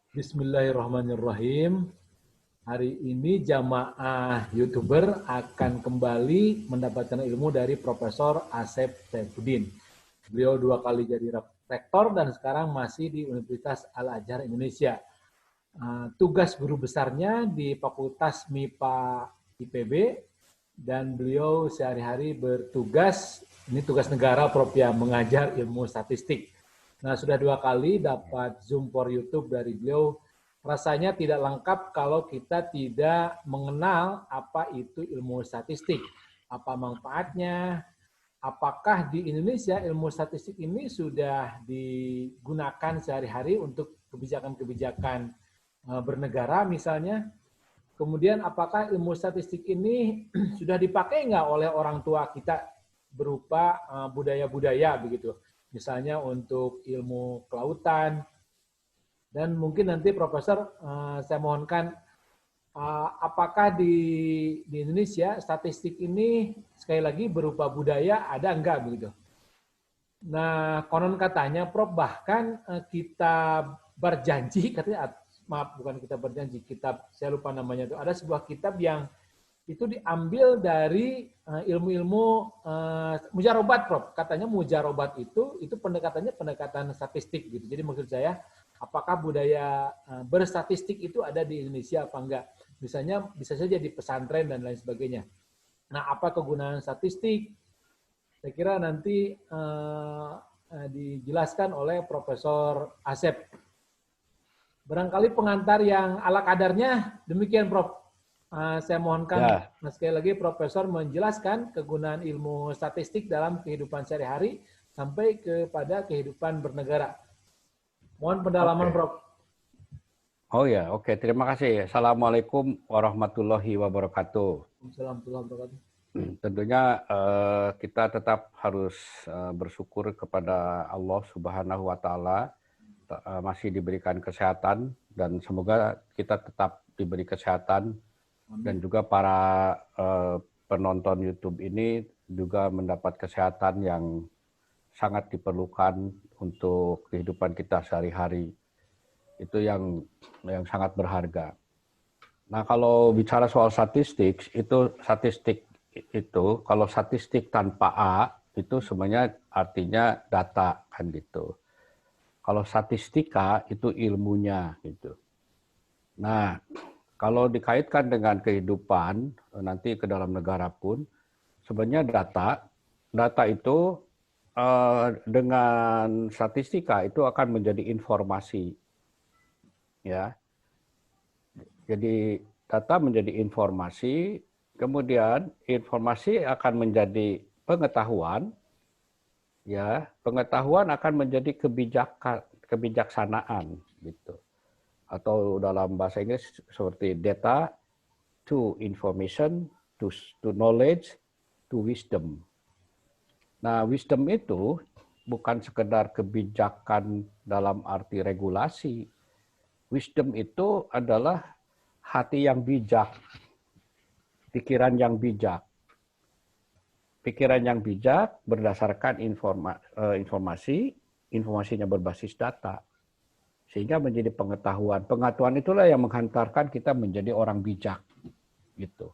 Bismillahirrahmanirrahim. Hari ini jamaah YouTuber akan kembali mendapatkan ilmu dari Profesor Asep Saifuddin. Beliau 2 kali jadi rektor dan sekarang masih di Universitas Al-Azhar Indonesia. Tugas guru besarnya di Fakultas MIPA IPB dan beliau sehari-hari bertugas, ini tugas negara Prof ya, mengajar ilmu statistik. Nah, sudah 2 kali dapat Zoom for YouTube dari beliau. Rasanya tidak lengkap kalau kita tidak mengenal apa itu ilmu statistik, apa manfaatnya, apakah di Indonesia ilmu statistik ini sudah digunakan sehari-hari untuk kebijakan-kebijakan bernegara misalnya. Kemudian apakah ilmu statistik ini sudah dipakai nggak oleh orang tua kita berupa budaya-budaya begitu. Misalnya untuk ilmu kelautan. Dan mungkin nanti Profesor saya mohonkan apakah di Indonesia statistik ini sekali lagi berupa budaya ada enggak begitu. Nah, konon katanya Prof bahkan kita berjanji katanya, maaf bukan kita berjanji, kitab saya lupa namanya itu, ada sebuah kitab yang itu diambil dari ilmu-ilmu mujarobat Prof. Katanya mujarobat itu pendekatannya pendekatan statistik gitu. Jadi maksud saya apakah budaya berstatistik itu ada di Indonesia apa enggak? Misalnya bisa saja di pesantren dan lain sebagainya. Nah, apa kegunaan statistik? Saya kira nanti dijelaskan oleh Profesor Asep. Barangkali pengantar yang ala kadarnya demikian, Prof. Saya mohonkan Ya, sekali lagi Profesor menjelaskan kegunaan ilmu statistik dalam kehidupan sehari-hari sampai kepada kehidupan bernegara. Mohon pendalaman, oke. Prof. Oh ya, oke. Terima kasih. Assalamualaikum warahmatullahi wabarakatuh. Assalamualaikum. Tentunya kita tetap harus bersyukur kepada Allah Subhanahu wa Ta'ala masih diberikan kesehatan dan semoga kita tetap diberi kesehatan dan Amin. juga para penonton YouTube ini juga mendapat kesehatan yang sangat diperlukan untuk kehidupan kita sehari-hari. Itu yang sangat berharga. Nah, kalau bicara soal statistik itu kalau statistik tanpa A itu sebenarnya artinya data kan gitu. Kalau statistika itu ilmunya gitu. Nah, kalau dikaitkan dengan kehidupan nanti ke dalam negara pun sebenarnya data itu dengan statistika itu akan menjadi informasi ya. Jadi data menjadi informasi, kemudian informasi akan menjadi pengetahuan, ya pengetahuan akan menjadi kebijaksanaan gitu. Atau dalam bahasa Inggris seperti data to information, to knowledge, to wisdom. Nah, wisdom itu bukan sekedar kebijakan dalam arti regulasi. Wisdom itu adalah hati yang bijak, pikiran yang bijak. Pikiran yang bijak berdasarkan informasi, informasinya berbasis data. Sehingga menjadi pengetahuan. Pengetahuan itulah yang menghantarkan kita menjadi orang bijak. Gitu.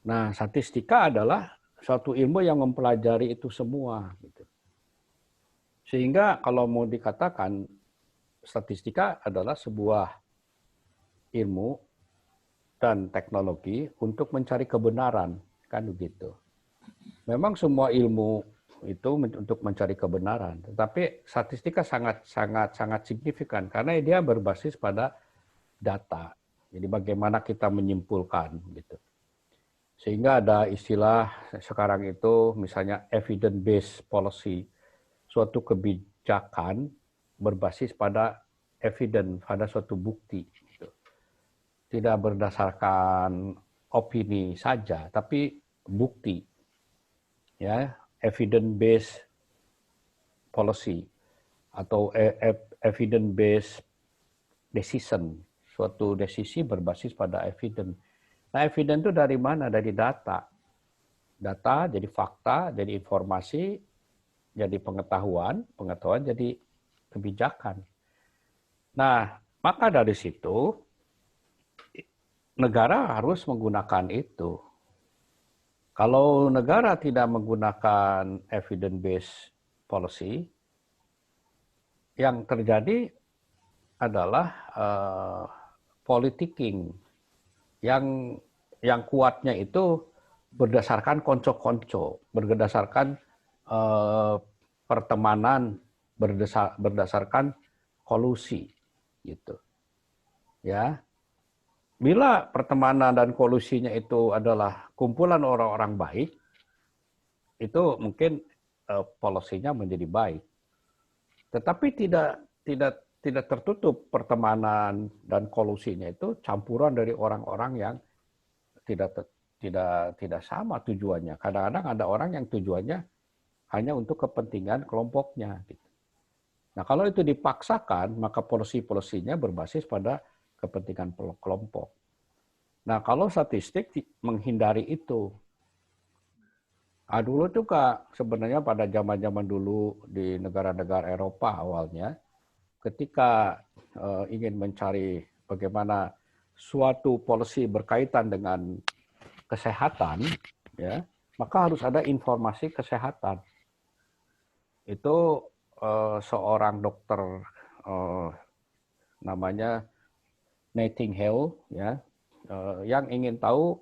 Nah, statistika adalah suatu ilmu yang mempelajari itu semua. Gitu. Sehingga kalau mau dikatakan, statistika adalah sebuah ilmu dan teknologi untuk mencari kebenaran. Kan begitu. Memang semua ilmu itu untuk mencari kebenaran, tetapi statistika sangat signifikan karena dia berbasis pada data. Jadi bagaimana kita menyimpulkan gitu. Sehingga ada istilah sekarang itu misalnya evidence based policy, suatu kebijakan berbasis pada evidence, pada suatu bukti. Gitu. Tidak berdasarkan opini saja, tapi bukti. Ya, evidence based policy atau evidence based decision, suatu desisi berbasis pada evidence. Nah, evidence itu dari mana? Dari data. Data jadi fakta, jadi informasi, jadi pengetahuan, pengetahuan jadi kebijakan. Nah, Maka dari situ negara harus menggunakan itu. Kalau negara tidak menggunakan evidence-based policy, yang terjadi adalah politicking yang kuatnya itu berdasarkan konco-konco, berdasarkan pertemanan, berdasarkan kolusi, gitu. Ya, bila pertemanan dan kolusinya itu adalah kumpulan orang-orang baik, itu mungkin polisinya menjadi baik. Tetapi tidak tertutup pertemanan dan kolusinya itu campuran dari orang-orang yang tidak sama tujuannya. Kadang-kadang ada orang yang tujuannya hanya untuk kepentingan kelompoknya. Gitu. Nah, kalau itu dipaksakan, maka polisi-polisinya berbasis pada kepentingan kelompok. Nah, kalau statistik menghindari itu. Dulu juga sebenarnya pada zaman-zaman dulu di negara-negara Eropa awalnya, ketika ingin mencari bagaimana suatu polisi berkaitan dengan kesehatan, ya, maka harus ada informasi kesehatan. Itu seorang dokter namanya Nightingale, ya, yang ingin tahu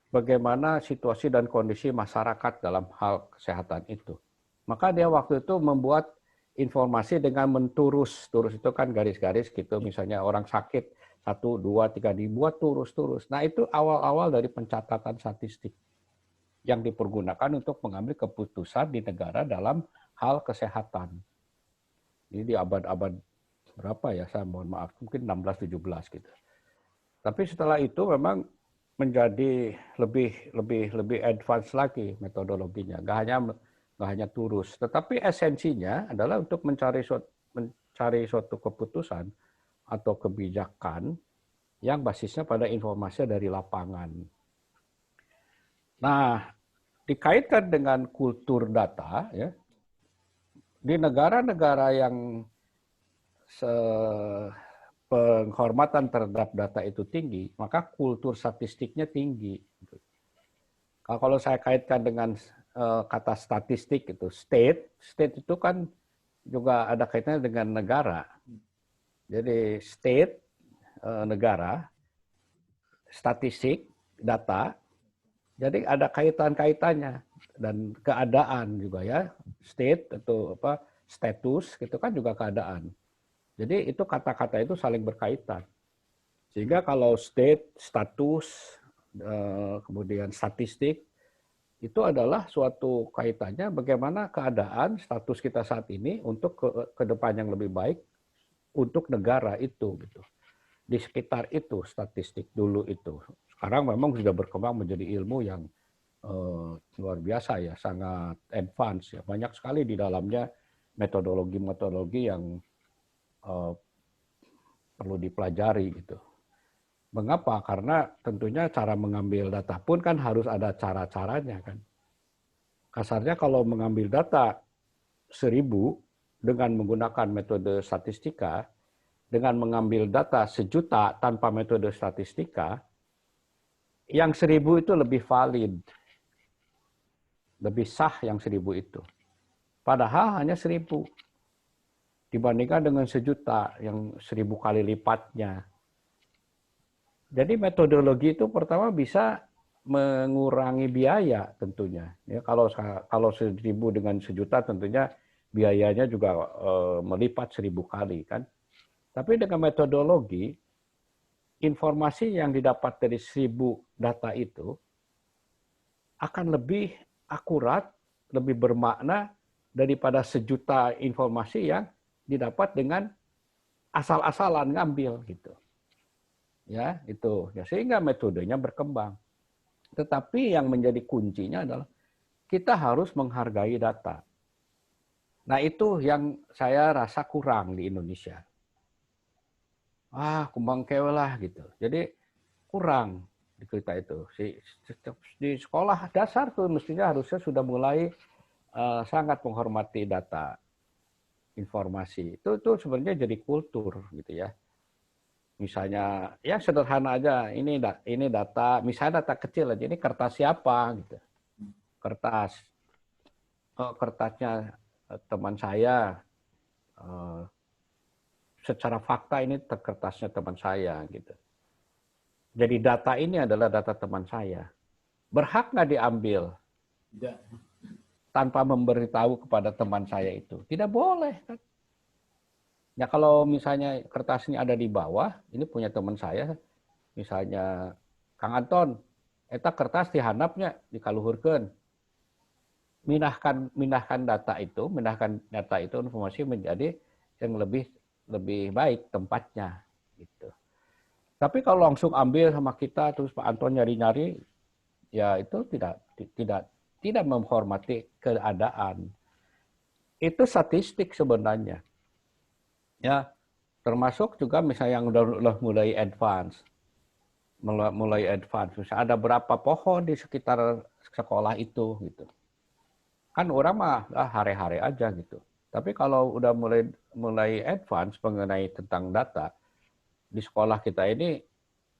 bagaimana situasi dan kondisi masyarakat dalam hal kesehatan itu. Maka dia waktu itu membuat informasi dengan menturus itu kan garis-garis gitu, misalnya orang sakit 1, 2, 3 dibuat turus. Nah itu awal-awal dari pencatatan statistik yang dipergunakan untuk mengambil keputusan di negara dalam hal kesehatan. Ini di abad-abad berapa ya, saya mohon maaf, mungkin 16-17 gitu. Tapi setelah itu memang menjadi lebih advance lagi metodologinya, nggak hanya turus, tetapi esensinya adalah untuk mencari suatu keputusan atau kebijakan yang basisnya pada informasi dari lapangan. Nah, dikaitkan dengan kultur data, ya, di negara-negara yang penghormatan terhadap data itu tinggi, maka kultur statistiknya tinggi. Kalau saya kaitkan dengan kata statistik itu state itu kan juga ada kaitannya dengan negara. Jadi state negara, statistik data, jadi ada kaitan-kaitannya dan keadaan juga ya, state atau apa status gitu kan juga keadaan. Jadi itu kata-kata itu saling berkaitan. Sehingga kalau state, status, kemudian statistik, itu adalah suatu kaitannya bagaimana keadaan status kita saat ini untuk ke depan yang lebih baik untuk negara itu. Gitu. Di sekitar itu statistik dulu itu. Sekarang memang sudah berkembang menjadi ilmu yang luar biasa ya, sangat advance ya. Banyak sekali di dalamnya metodologi-metodologi yang perlu dipelajari gitu. Mengapa? Karena tentunya cara mengambil data pun kan harus ada cara-caranya kan. Kasarnya kalau mengambil data 1000 dengan menggunakan metode statistika, dengan mengambil data 1.000.000 tanpa metode statistika, yang 1000 itu lebih valid, lebih sah yang 1000 itu. Padahal hanya 1000. Dibandingkan dengan 1.000.000 yang 1000 kali lipatnya. Jadi metodologi itu pertama bisa mengurangi biaya tentunya. Ya, kalau 1000 dengan 1.000.000 tentunya biayanya juga melipat 1000 kali kan. Tapi dengan metodologi, informasi yang didapat dari 1000 data itu akan lebih akurat, lebih bermakna daripada 1.000.000 informasi yang didapat dengan asal-asalan ngambil gitu. Ya, itu. Ya, sehingga metodenya berkembang. Tetapi yang menjadi kuncinya adalah kita harus menghargai data. Nah, itu yang saya rasa kurang di Indonesia. Kumbang kewe lah gitu. Jadi kurang di kita itu. Di sekolah dasar tuh mestinya harusnya sudah mulai sangat menghormati data. Informasi itu sebenarnya jadi kultur gitu ya. Misalnya, ya sederhana aja, ini data, misalnya data kecil aja, ini kertas siapa gitu. Kertas, oh, kertasnya teman saya, secara fakta ini kertasnya teman saya gitu. Jadi data ini adalah data teman saya. Berhak nggak diambil Tidak. tanpa memberitahu kepada teman saya itu? Tidak boleh kan. Ya kalau misalnya kertas ini ada di bawah, ini punya teman saya, misalnya Kang Anton, eta kertas dihandapnya dikaluhurkeun. Mindahkan data itu informasi menjadi yang lebih baik tempatnya gitu. Tapi kalau langsung ambil sama kita terus Pak Anton nyari-nyari, ya itu tidak menghormati keadaan. Itu statistik sebenarnya. Ya, termasuk juga misalnya yang udah mulai advance. Misalnya ada berapa pohon di sekitar sekolah itu gitu. Kan orang mah hare-hare aja gitu. Tapi kalau udah mulai advance mengenai tentang data, di sekolah kita ini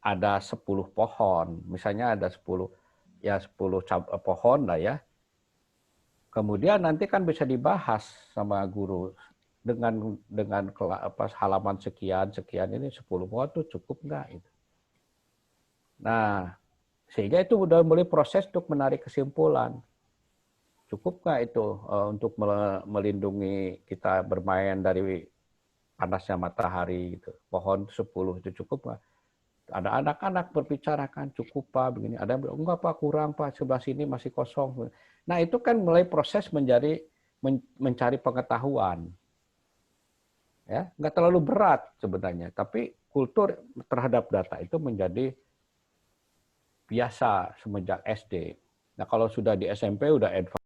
ada 10 pohon. Misalnya ada 10 pohon lah ya. Kemudian nanti kan bisa dibahas sama guru dengan halaman sekian ini 10 pohon tuh cukup nggak gitu. Nah, sehingga itu udah mulai proses untuk menarik kesimpulan. Cukup nggak itu untuk melindungi kita bermain dari panasnya matahari gitu. Pohon 10 itu cukup nggak? Ada anak-anak berbicara kan, cukup Pak begini. Ada yang bilang enggak Pak, kurang Pak, sebelah sini masih kosong. Nah, itu kan mulai proses mencari pengetahuan. Ya, nggak terlalu berat sebenarnya, tapi kultur terhadap data itu menjadi biasa semenjak SD. Nah, kalau sudah di SMP udah advance